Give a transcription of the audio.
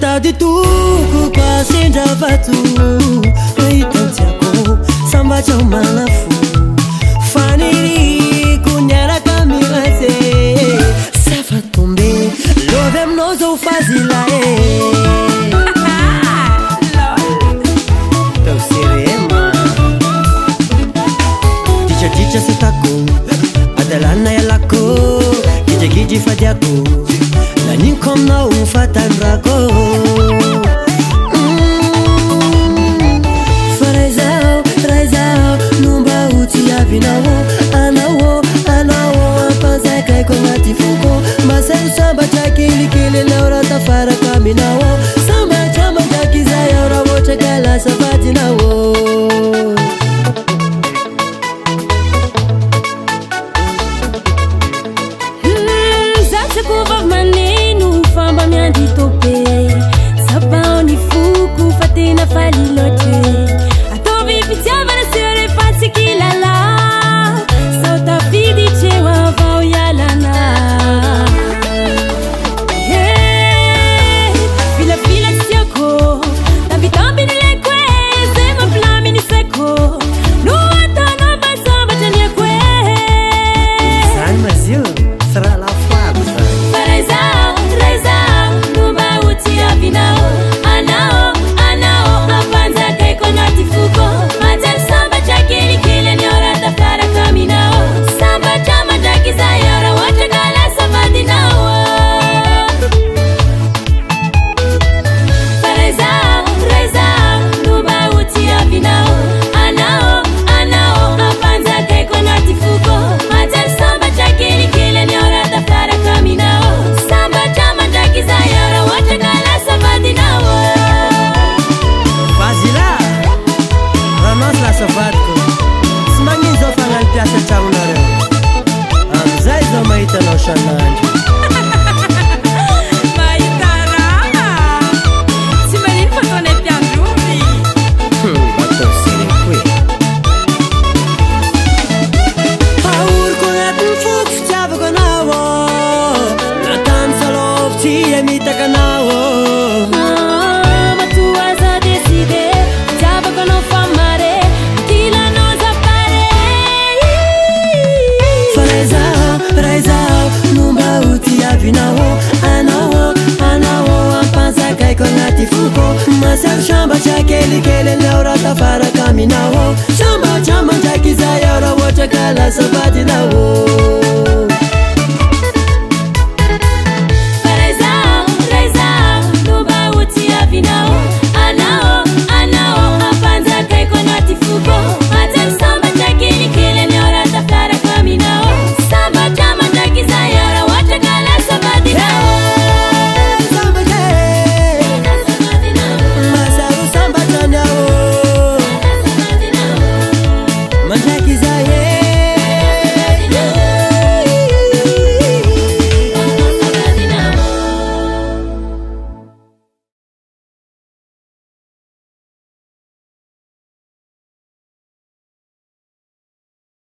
Tadi tuku kwa senja vatu Weitantiako samba chao malafu Faniri kunyara kamilase Safa tombe Love mnozo fazila Tau sirema Ticha setako Adalana ya lako Giji fadiako Lanin kom na ufatan rako Raizao Numeuti ya vinawo Anawo Apanza kai kwa matifuko Masel samba chakili kile laura tafara kaminawo Samba chama chakiza ya ura wote kala sabati nawo Kuva maneno famba miandi tope Sabao ni fuku fatina fali lote Atovi pitia vana sere fasi kilala Sauta fidi chewa vau yalana Fila sioko Tambi nilekwe Sema plami ni seko Nuata namba samba chanye kwe San Mazil, sera la flago Raizao, Numeuti ya vinawo